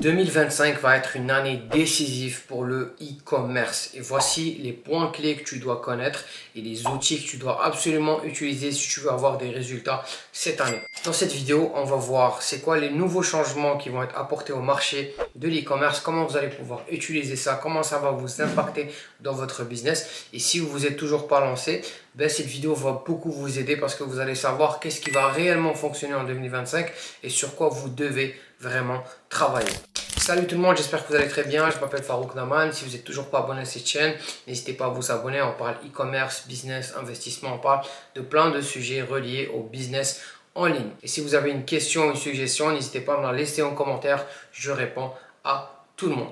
2025 va être une année décisive pour le e-commerce et voici les points clés que tu dois connaître et les outils que tu dois absolument utiliser si tu veux avoir des résultats cette année. Dans cette vidéo, on va voir c'est quoi les nouveaux changements qui vont être apportés au marché de l'e-commerce, comment vous allez pouvoir utiliser ça, comment ça va vous impacter dans votre business. Et si vous n'êtes toujours pas lancé, cette vidéo va beaucoup vous aider parce que vous allez savoir qu'est-ce qui va réellement fonctionner en 2025 et sur quoi vous devez vraiment travailler. Salut tout le monde, j'espère que vous allez très bien. Je m'appelle Farouk Naman. Si vous n'êtes toujours pas abonné à cette chaîne, n'hésitez pas à vous abonner. On parle e-commerce, business, investissement. On parle de plein de sujets reliés au business en ligne. Et si vous avez une question ou une suggestion, n'hésitez pas à me la laisser en commentaire. Je réponds à tout le monde.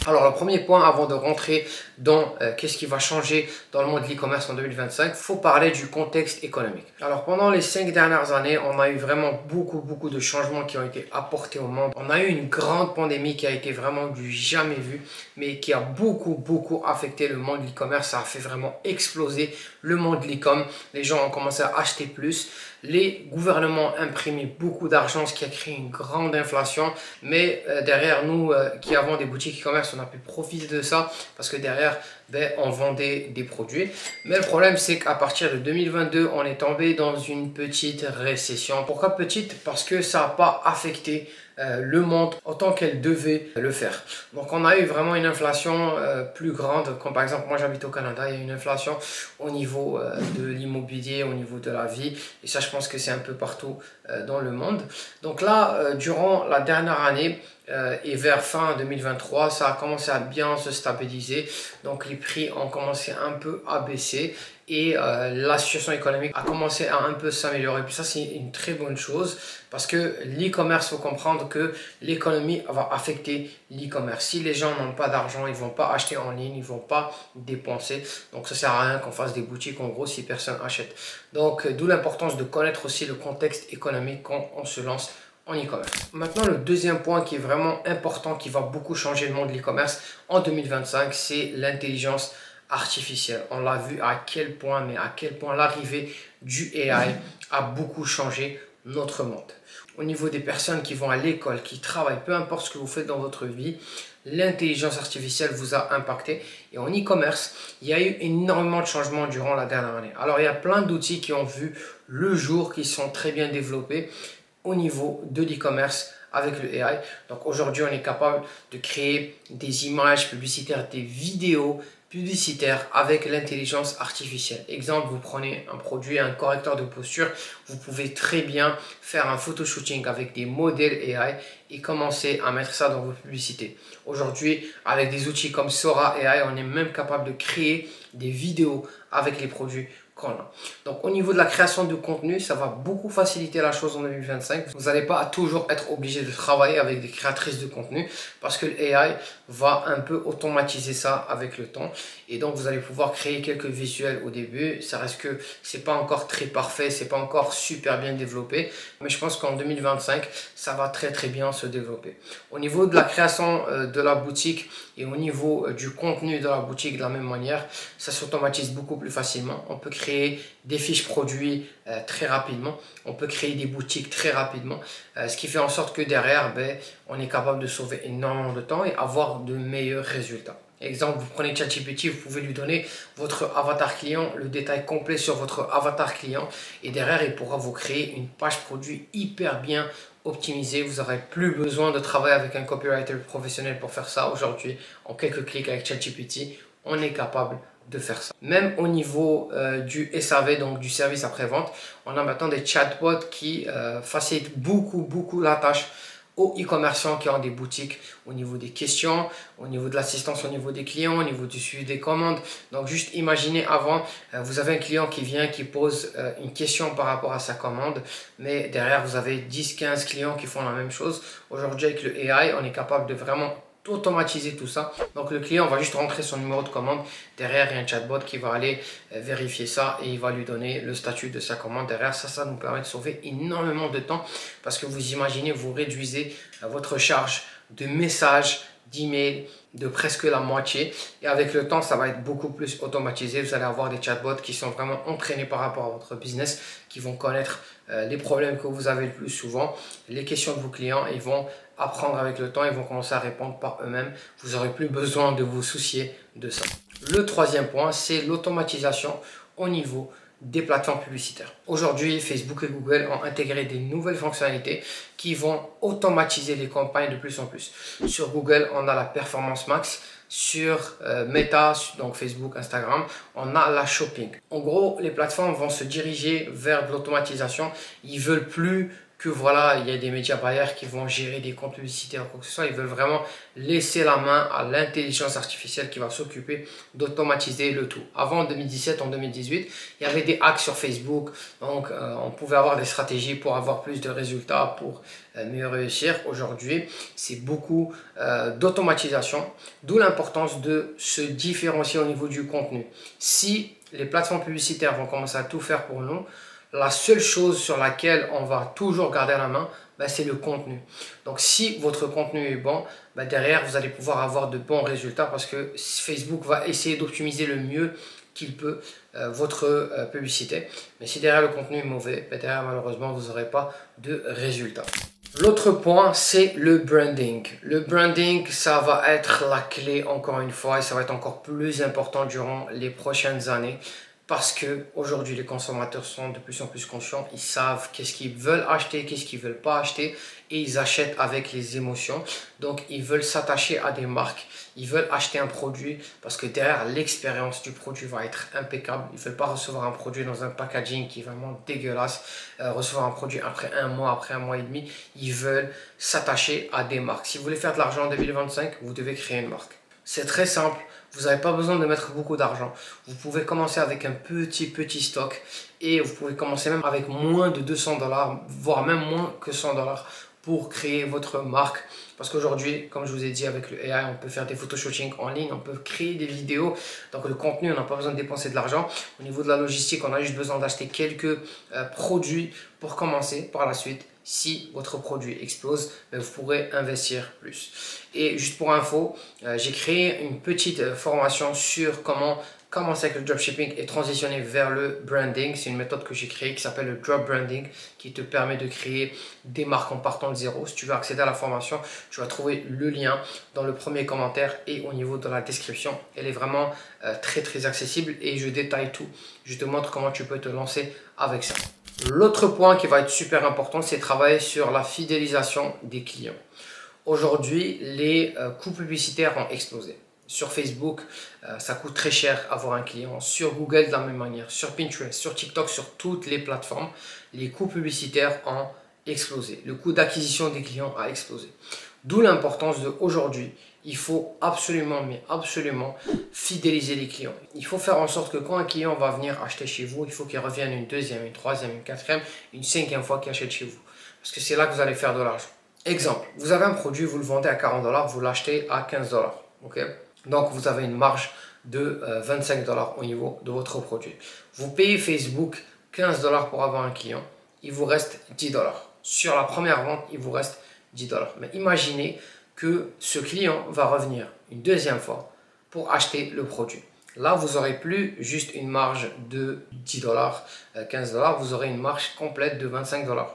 Alors, le premier point avant de rentrer dans qu'est-ce qui va changer dans le monde de l'e-commerce en 2025, il faut parler du contexte économique. Alors, pendant les 5 dernières années, on a eu vraiment beaucoup de changements qui ont été apportés au monde. On a eu une grande pandémie qui a été vraiment du jamais vu, mais qui a beaucoup affecté le monde de l'e-commerce. Ça a fait vraiment exploser le monde de l'e-com. Les gens ont commencé à acheter plus. Les gouvernements imprimaient beaucoup d'argent, ce qui a créé une grande inflation. Mais derrière nous qui avons des boutiques e-commerce, on a pu profiter de ça parce que derrière, on vendait des produits. Mais le problème, c'est qu'à partir de 2022, on est tombé dans une petite récession. Pourquoi petite? Parce que ça n'a pas affecté le monde autant qu'elle devait le faire. Donc on a eu vraiment une inflation plus grande, comme par exemple moi j'habite au Canada, il y a une inflation au niveau de l'immobilier, au niveau de la vie, et ça je pense que c'est un peu partout dans le monde. Donc là, durant la dernière année et vers fin 2023, ça a commencé à bien se stabiliser, donc les prix ont commencé un peu à baisser et la situation économique a commencé à un peu s'améliorer. Puis ça, c'est une très bonne chose parce que l'e-commerce, il faut comprendre que l'économie va affecter l'e-commerce. Si les gens n'ont pas d'argent, ils ne vont pas acheter en ligne, ils ne vont pas dépenser. Donc, ça ne sert à rien qu'on fasse des boutiques en gros si personne achète. Donc, d'où l'importance de connaître aussi le contexte économique quand on se lance en e-commerce. Maintenant, le deuxième point qui est vraiment important, qui va beaucoup changer le monde de l'e-commerce en 2025, c'est l'intelligence artificielle. On l'a vu à quel point l'arrivée du AI a beaucoup changé notre monde. Au niveau des personnes qui vont à l'école, qui travaillent, peu importe ce que vous faites dans votre vie, l'intelligence artificielle vous a impacté. Et en e-commerce, il y a eu énormément de changements durant la dernière année. Alors, il y a plein d'outils qui ont vu le jour, qui sont très bien développés au niveau de l'e-commerce avec le AI. Donc aujourd'hui, on est capable de créer des images publicitaires, des vidéos publicitaires avec l'intelligence artificielle. Exemple, vous prenez un produit, un correcteur de posture, vous pouvez très bien faire un photoshooting avec des modèles AI et commencer à mettre ça dans vos publicités. Aujourd'hui, avec des outils comme Sora AI, on est même capable de créer des vidéos avec les produits qu'on a. Donc au niveau de la création de contenu, ça va beaucoup faciliter la chose en 2025. Vous n'allez pas toujours être obligé de travailler avec des créatrices de contenu parce que l'AI va un peu automatiser ça avec le temps. Et donc vous allez pouvoir créer quelques visuels au début. Ça reste que c'est pas encore très parfait, c'est pas encore super bien développé. Mais je pense qu'en 2025, ça va très bien se développer. Au niveau de la création de la boutique et au niveau du contenu de la boutique de la même manière, ça s'automatise beaucoup plus facilement. On peut créer des fiches produits très rapidement, on peut créer des boutiques très rapidement, ce qui fait en sorte que derrière, on est capable de sauver énormément de temps et avoir de meilleurs résultats. Exemple, vous prenez ChatGPT, vous pouvez lui donner votre avatar client, le détail complet sur votre avatar client et derrière, il pourra vous créer une page produit hyper bien optimisée. Vous n'aurez plus besoin de travailler avec un copywriter professionnel pour faire ça. Aujourd'hui, en quelques clics avec ChatGPT, on est capable de faire ça. Même au niveau du SAV, donc du service après-vente, on a maintenant des chatbots qui facilitent beaucoup la tâche aux e-commerçants qui ont des boutiques au niveau des questions, au niveau de l'assistance au niveau des clients, au niveau du suivi des commandes. Donc juste imaginez avant, vous avez un client qui vient, qui pose une question par rapport à sa commande, mais derrière vous avez 10-15 clients qui font la même chose. Aujourd'hui avec le AI, on est capable de vraiment automatiser tout ça. Donc le client va juste rentrer son numéro de commande. Derrière, il y a un chatbot qui va aller vérifier ça et il va lui donner le statut de sa commande. Derrière, ça nous permet de sauver énormément de temps parce que vous imaginez, vous réduisez votre charge de messages, d'emails de presque la moitié. Et avec le temps, ça va être beaucoup plus automatisé. Vous allez avoir des chatbots qui sont vraiment entraînés par rapport à votre business, qui vont connaître les problèmes que vous avez le plus souvent, les questions de vos clients. Ils vont apprendre avec le temps, ils vont commencer à répondre par eux-mêmes. Vous n'aurez plus besoin de vous soucier de ça. Le troisième point, c'est l'automatisation au niveau des plateformes publicitaires. Aujourd'hui, Facebook et Google ont intégré des nouvelles fonctionnalités qui vont automatiser les campagnes de plus en plus. Sur Google, on a la Performance Max. Sur Meta, donc Facebook, Instagram, on a la shopping. En gros, les plateformes vont se diriger vers de l'automatisation. Ils veulent plus que voilà, il y a des médias buyers qui vont gérer des comptes publicitaires ou quoi que ce soit. Ils veulent vraiment laisser la main à l'intelligence artificielle qui va s'occuper d'automatiser le tout. Avant, en 2017, en 2018, il y avait des hacks sur Facebook. Donc, on pouvait avoir des stratégies pour avoir plus de résultats, pour mieux réussir. Aujourd'hui, c'est beaucoup d'automatisation, d'où l'importance de se différencier au niveau du contenu. Si les plateformes publicitaires vont commencer à tout faire pour nous, la seule chose sur laquelle on va toujours garder la main, c'est le contenu. Donc, si votre contenu est bon, derrière, vous allez pouvoir avoir de bons résultats parce que Facebook va essayer d'optimiser le mieux qu'il peut votre publicité. Mais si derrière le contenu est mauvais, derrière, malheureusement, vous n'aurez pas de résultats. L'autre point, c'est le branding. Le branding, ça va être la clé encore une fois et ça va être encore plus important durant les prochaines années. Parce que aujourd'hui les consommateurs sont de plus en plus conscients, ils savent qu'est-ce qu'ils veulent acheter, qu'est-ce qu'ils ne veulent pas acheter et ils achètent avec les émotions. Donc ils veulent s'attacher à des marques, ils veulent acheter un produit parce que derrière l'expérience du produit va être impeccable. Ils ne veulent pas recevoir un produit dans un packaging qui est vraiment dégueulasse, recevoir un produit après un mois et demi. Ils veulent s'attacher à des marques. Si vous voulez faire de l'argent en 2025, vous devez créer une marque. C'est très simple. Vous n'avez pas besoin de mettre beaucoup d'argent. Vous pouvez commencer avec un petit stock et vous pouvez commencer même avec moins de 200 $, voire même moins que 100 $ pour créer votre marque. Parce qu'aujourd'hui, comme je vous ai dit, avec le AI, on peut faire des photoshooting en ligne, on peut créer des vidéos. Donc le contenu, on n'a pas besoin de dépenser de l'argent. Au niveau de la logistique, on a juste besoin d'acheter quelques produits pour commencer. Par la suite, si votre produit explose, vous pourrez investir plus. Et juste pour info, j'ai créé une petite formation sur comment commencer avec le dropshipping et transitionner vers le branding. C'est une méthode que j'ai créée qui s'appelle le drop branding, qui te permet de créer des marques en partant de zéro. Si tu veux accéder à la formation, tu vas trouver le lien dans le premier commentaire et au niveau de la description. Elle est vraiment très accessible et je détaille tout. Je te montre comment tu peux te lancer avec ça. L'autre point qui va être super important, c'est travailler sur la fidélisation des clients. Aujourd'hui, les coûts publicitaires ont explosé. Sur Facebook, ça coûte très cher avoir un client. Sur Google, de la même manière. Sur Pinterest, sur TikTok, sur toutes les plateformes, les coûts publicitaires ont explosé. Le coût d'acquisition des clients a explosé. D'où l'importance de aujourd'hui. Il faut absolument fidéliser les clients. Il faut faire en sorte que quand un client va venir acheter chez vous, il faut qu'il revienne une deuxième, une troisième, une quatrième, une cinquième fois qu'il achète chez vous. Parce que c'est là que vous allez faire de l'argent. Exemple, vous avez un produit, vous le vendez à 40 $, vous l'achetez à 15 $. Okay? Donc, vous avez une marge de 25 $ au niveau de votre produit. Vous payez Facebook 15 $ pour avoir un client, il vous reste 10 $. Sur la première vente, il vous reste 10 $. Mais imaginez que ce client va revenir une deuxième fois pour acheter le produit. Là, vous n'aurez plus juste une marge de 10 $, 15 $, vous aurez une marge complète de 25 $.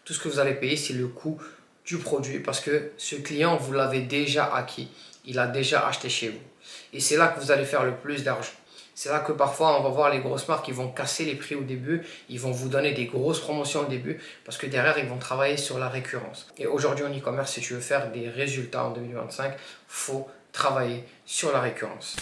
Tout ce que vous allez payer, c'est le coût du produit parce que ce client, vous l'avez déjà acquis. Il a déjà acheté chez vous. Et c'est là que vous allez faire le plus d'argent. C'est là que parfois, on va voir les grosses marques qui vont casser les prix au début. Ils vont vous donner des grosses promotions au début parce que derrière, ils vont travailler sur la récurrence. Et aujourd'hui, en e-commerce, si tu veux faire des résultats en 2025, il faut travailler sur la récurrence.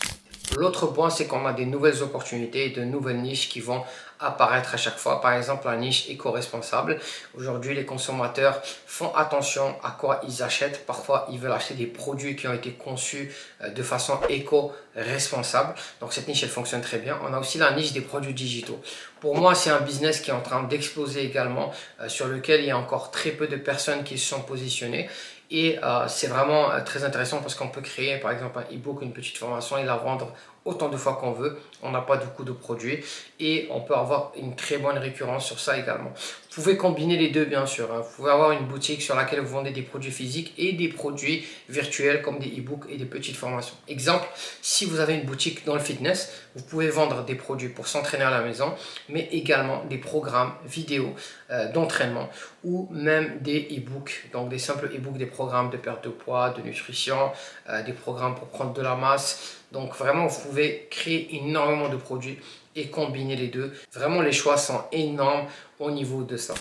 L'autre point, c'est qu'on a des nouvelles opportunités et de nouvelles niches qui vont apparaître à chaque fois. Par exemple, la niche éco-responsable. Aujourd'hui, les consommateurs font attention à quoi ils achètent. Parfois, ils veulent acheter des produits qui ont été conçus de façon éco-responsable. Donc, cette niche, elle fonctionne très bien. On a aussi la niche des produits digitaux. Pour moi, c'est un business qui est en train d'exploser également, sur lequel il y a encore très peu de personnes qui se sont positionnées. Et c'est vraiment très intéressant parce qu'on peut créer par exemple un e-book, une petite formation et la vendre autant de fois qu'on veut, on n'a pas de coût de produit et on peut avoir une très bonne récurrence sur ça également. Vous pouvez combiner les deux bien sûr, hein. Vous pouvez avoir une boutique sur laquelle vous vendez des produits physiques et des produits virtuels comme des e-books et des petites formations. Exemple, si vous avez une boutique dans le fitness, vous pouvez vendre des produits pour s'entraîner à la maison, mais également des programmes vidéo d'entraînement ou même des e-books, donc des simples e-books, des programmes de perte de poids, de nutrition, des programmes pour prendre de la masse. Donc vraiment, vous pouvez créer énormément de produits et combiner les deux. Vraiment, les choix sont énormes au niveau de ça.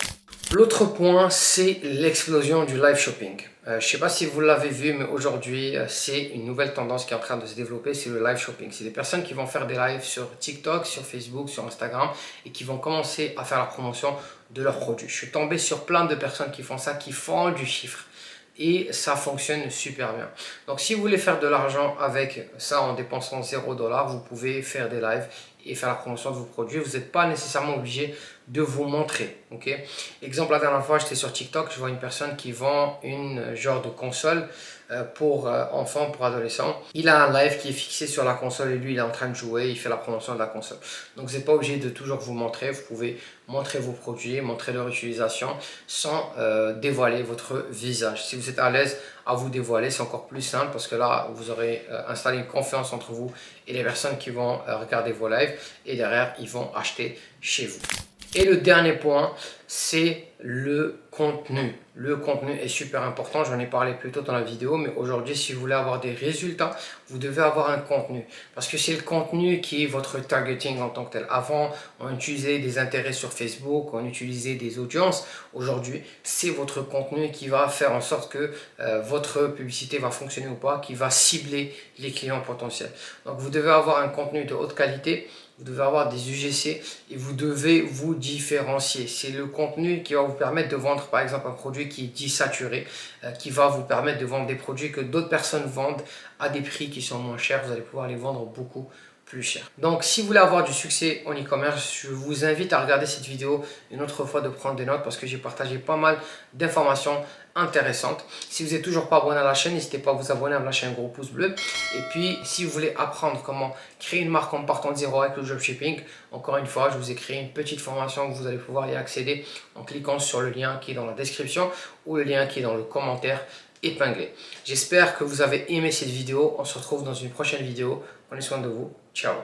L'autre point, c'est l'explosion du live shopping. Je ne sais pas si vous l'avez vu, mais aujourd'hui, c'est une nouvelle tendance qui est en train de se développer, c'est le live shopping. C'est des personnes qui vont faire des lives sur TikTok, sur Facebook, sur Instagram et qui vont commencer à faire la promotion de leurs produits. Je suis tombé sur plein de personnes qui font ça, qui font du chiffre. Et ça fonctionne super bien. Donc si vous voulez faire de l'argent avec ça en dépensant $0, vous pouvez faire des lives et faire la promotion de vos produits. Vous n'êtes pas nécessairement obligé de vous montrer. Ok. Exemple, la dernière fois, j'étais sur TikTok, je vois une personne qui vend une genre de console pour enfants, pour adolescents. Il a un live qui est fixé sur la console et lui, il est en train de jouer, il fait la promotion de la console. Donc, vous n'êtes pas obligé de toujours vous montrer. Vous pouvez montrer vos produits, montrer leur utilisation sans dévoiler votre visage. Si vous êtes à l'aise à vous dévoiler, c'est encore plus simple parce que là, vous aurez installé une confiance entre vous et les personnes qui vont regarder vos lives et derrière, ils vont acheter chez vous. Et le dernier point, c'est le contenu. Le contenu est super important, j'en ai parlé plus tôt dans la vidéo, mais aujourd'hui, si vous voulez avoir des résultats, vous devez avoir un contenu. Parce que c'est le contenu qui est votre targeting en tant que tel. Avant, on utilisait des intérêts sur Facebook, on utilisait des audiences. Aujourd'hui, c'est votre contenu qui va faire en sorte que votre publicité va fonctionner ou pas, qui va cibler les clients potentiels. Donc, vous devez avoir un contenu de haute qualité. Vous devez avoir des UGC et vous devez vous différencier. C'est le contenu qui va vous permettre de vendre par exemple un produit qui est dit saturé, qui va vous permettre de vendre des produits que d'autres personnes vendent à des prix qui sont moins chers. Vous allez pouvoir les vendre beaucoup plus cher. Donc si vous voulez avoir du succès en e-commerce, je vous invite à regarder cette vidéo une autre fois, de prendre des notes parce que j'ai partagé pas mal d'informations intéressantes. Si vous n'êtes toujours pas abonné à la chaîne, n'hésitez pas à vous abonner, à me lâcher un gros pouce bleu. Et puis si vous voulez apprendre comment créer une marque en partant de zéro avec le dropshipping, encore une fois, je vous ai créé une petite formation que vous allez pouvoir y accéder en cliquant sur le lien qui est dans la description ou le lien qui est dans le commentaire épinglé. J'espère que vous avez aimé cette vidéo. On se retrouve dans une prochaine vidéo. Prenez soin de vous. Ciao.